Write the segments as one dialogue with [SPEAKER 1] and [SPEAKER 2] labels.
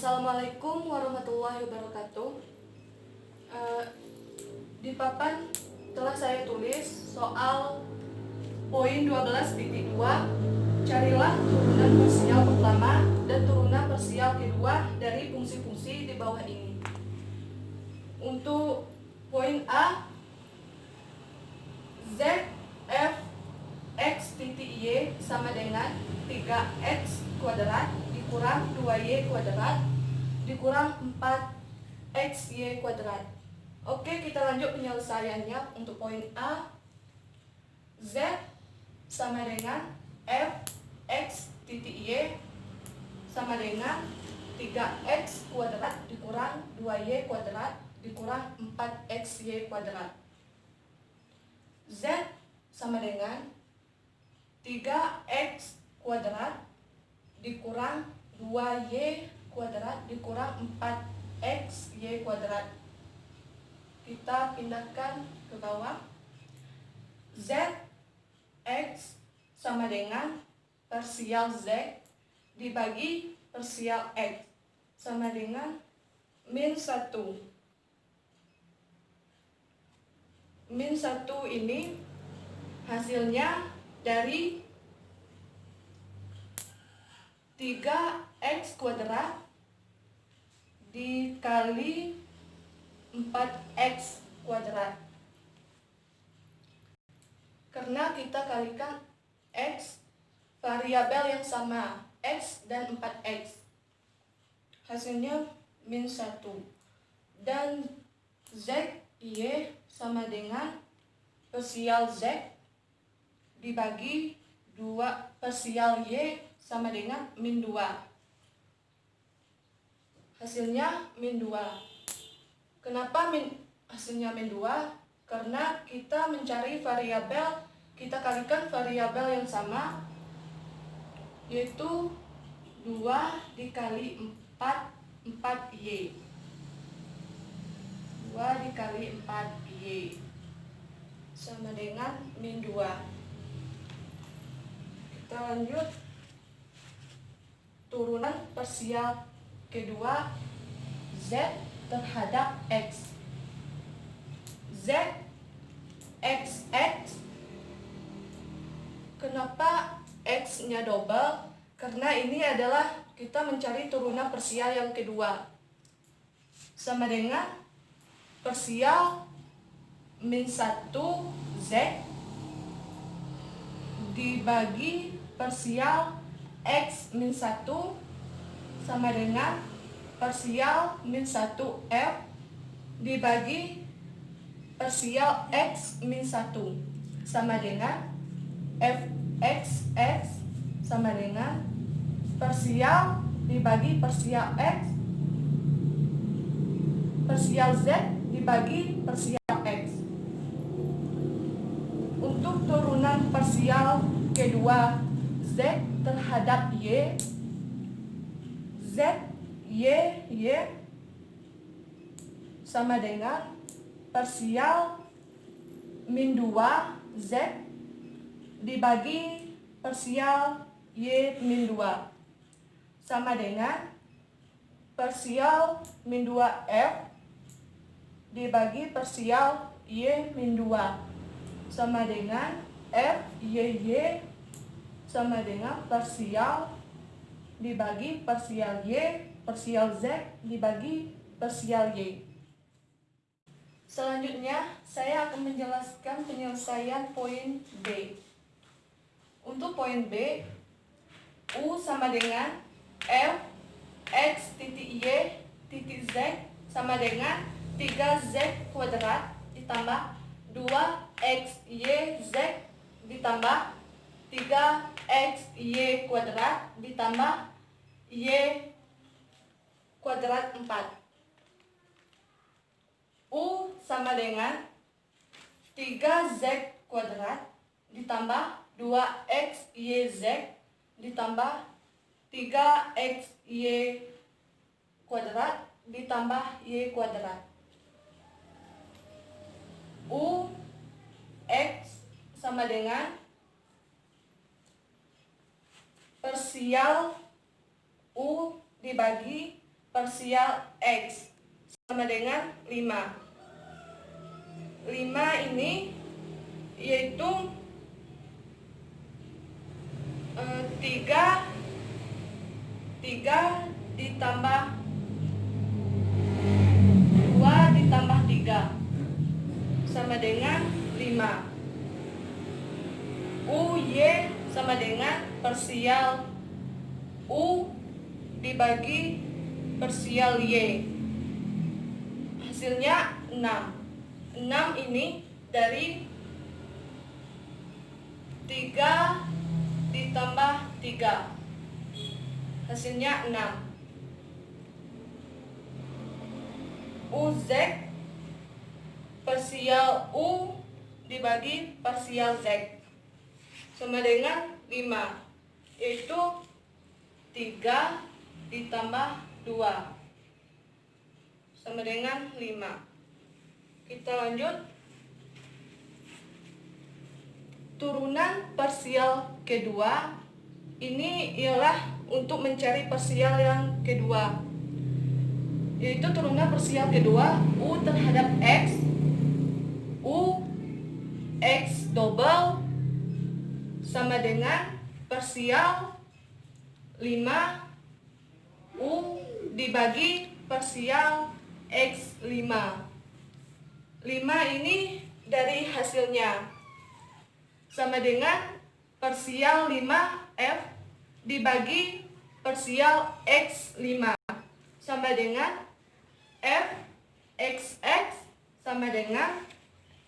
[SPEAKER 1] Assalamualaikum warahmatullahi wabarakatuh. Di papan telah saya tulis soal poin 12.2. Carilah turunan parsial pertama dan turunan parsial kedua dari fungsi-fungsi di bawah ini. Untuk poin A, Z f x titik y sama dengan 3x kuadrat dikurang 2y kuadrat dikurang 4xy kuadrat. Oke, kita lanjut penyelesaiannya. Untuk poin A, Z sama dengan f x titik y sama dengan 3x kuadrat dikurang 2y kuadrat dikurang 4xy kuadrat. Z sama dengan 3x kuadrat dikurang 2y kuadrat dikurang 4xy kuadrat. Kita pindahkan ke bawah. Z x sama dengan parsial z dibagi parsial x sama dengan min 1. Min 1 ini hasilnya dari 3x kuadrat dikali 4x kuadrat. Karena kita kalikan x variabel yang sama, x dan 4x. Hasilnya min 1. Dan z y sama dengan parsial z dibagi 2 parsial y sama dengan min 2. Hasilnya min 2. Kenapa hasilnya min 2? Karena kita mencari variabel, kita kalikan variabel yang sama, yaitu 2 dikali 4, 4y. 2 dikali 4y sama dengan min 2. Kita lanjut. Turunan parsial kedua, z terhadap x. Z x x. Kenapa x-nya double? Karena ini adalah kita mencari turunan parsial yang kedua. Sama dengan parsial min 1 z dibagi parsial x min 1 sama dengan parsial min 1 f dibagi parsial x min 1 sama dengan f x x sama dengan parsial dibagi parsial x parsial z dibagi parsial x. Untuk turunan parsial kedua, z terhadap y, z y sama dengan parsial min 2 z dibagi parsial y min 2 sama dengan parsial min 2 f dibagi parsial y min 2 sama dengan f y sama dengan parsial dibagi parsial y, parsial z dibagi parsial y. Selanjutnya, saya akan menjelaskan penyelesaian poin B. Untuk poin B, U sama dengan f x titik y titik z sama dengan 3z kuadrat ditambah 2xyz ditambah 3xy kuadrat ditambah y kuadrat 4. U sama dengan 3z kuadrat ditambah 2xyz ditambah 3xy kuadrat ditambah y kuadrat. U x sama dengan parsial U dibagi parsial X sama dengan 5. 5 ini yaitu 3 ditambah 2 ditambah 3 sama dengan 5. UY sama dengan parsial U dibagi parsial Y. Hasilnya 6. 6 ini dari 3 ditambah 3. Hasilnya 6. UZ parsial U dibagi parsial Z sama dengan 5, yaitu 3 ditambah 2 sama dengan 5. Kita lanjut. Turunan parsial kedua ini ialah untuk mencari parsial yang kedua, yaitu turunan parsial kedua U terhadap X, U X double sama dengan parsial 5 U dibagi parsial X5. 5 ini dari hasilnya sama dengan parsial 5F dibagi parsial X5 sama dengan F XX sama dengan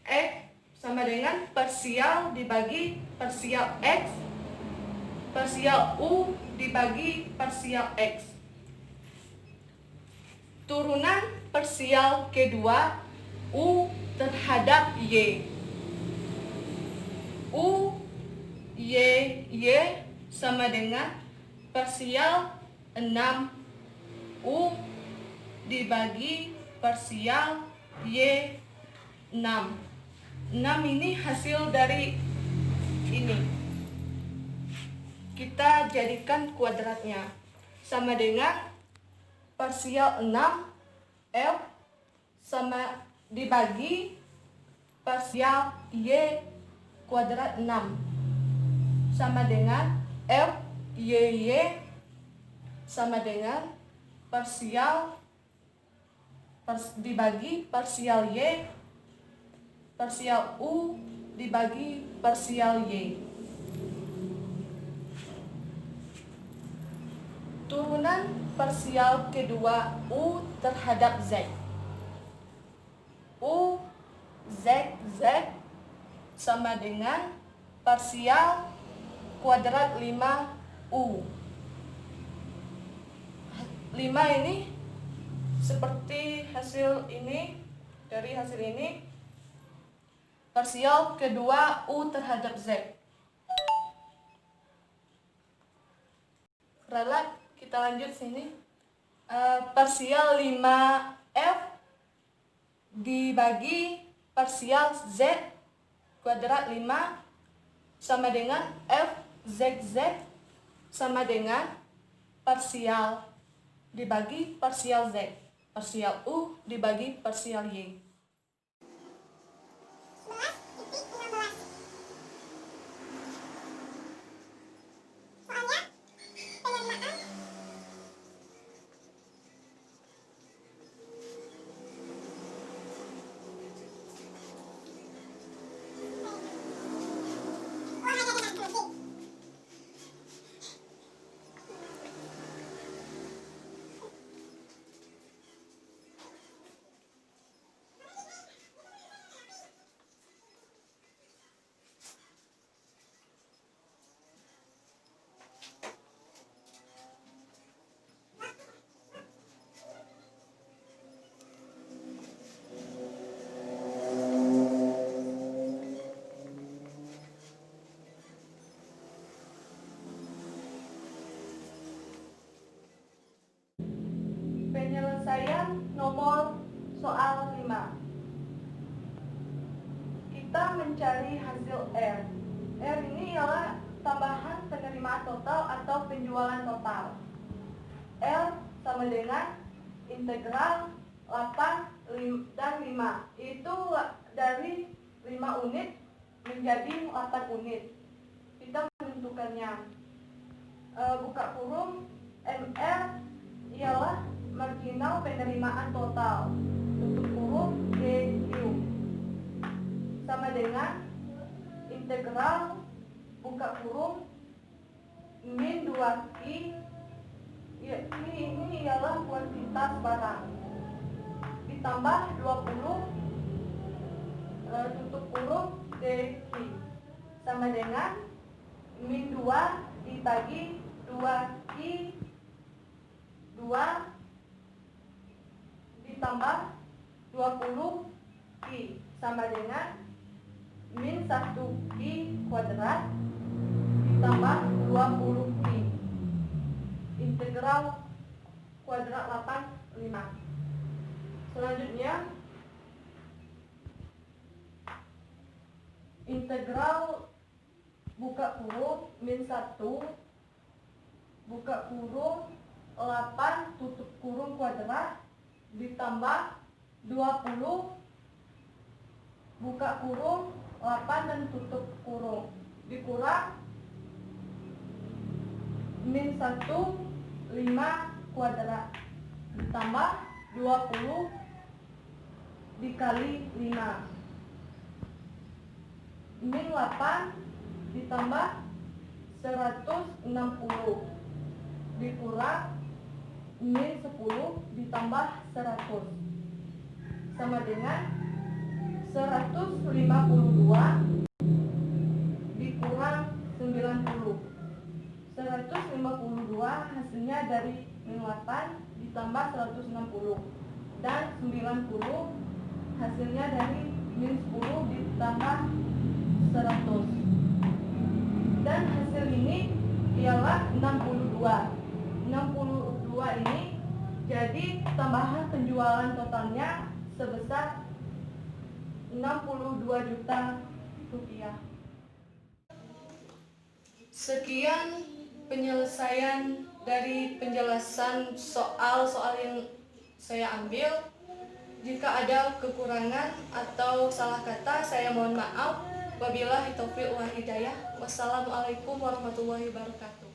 [SPEAKER 1] X sama dengan parsial dibagi parsial X, parsial U dibagi parsial X. Turunan parsial kedua U terhadap Y. U Y sama dengan parsial 6 U dibagi parsial Y 6. 6 ini hasil dari ini. Kita jadikan kuadratnya sama dengan parsial 6 F sama dibagi parsial Y kuadrat 6 sama dengan F Y sama dengan parsial dibagi parsial Y parsial U dibagi parsial Y. Turunan parsial kedua U terhadap Z. U Z sama dengan parsial kuadrat 5 U. 5 ini seperti hasil ini, dari hasil ini parsial kedua U terhadap Z. Ralat, kita lanjut sini. Parsial 5F dibagi parsial Z kuadrat 5 sama dengan F ZZ sama dengan parsial dibagi parsial Z, parsial U dibagi parsial Y. Penyelesaian nomor soal 5. Kita mencari hasil R. R ini ialah tambahan penerimaan total atau penjualan total. R sama dengan integral 8 dan 5. Itu dari 5 unit menjadi 8 unit. Kita menentukannya. Buka kurung, MR ialah marginal penerimaan total. Tutup kurung, DQ. Sama dengan integral buka kurung min 2I. Ini ialah kuantitas barang. Ditambah 20 tutup kurung DQ. Sama dengan min 2 ditagi 2I 2 ditambah 20I sama dengan min 1I kuadrat ditambah 20I integral kuadrat 85. Selanjutnya integral buka kurung min 1 buka kurung 8 tutup kurung kuadrat ditambah 20 buka kurung 8 dan tutup kurung dikurang min 1 5 kuadrat ditambah 20 dikali 5 min 8 ditambah 160 dikurang min 10 ditambah 100 sama dengan 152 dikurang 90. 152 hasilnya dari min 8 ditambah 160 dan 90 hasilnya dari min 10 ditambah 100 dan hasil ini ialah 62 ini jadi tambahan penjualan totalnya sebesar 62 juta rupiah. Sekian penyelesaian dari penjelasan soal-soal yang saya ambil. Jika ada kekurangan atau salah kata, saya mohon maaf. Wabillahi taufiq wal hidayah. Wassalamualaikum warahmatullahi wabarakatuh.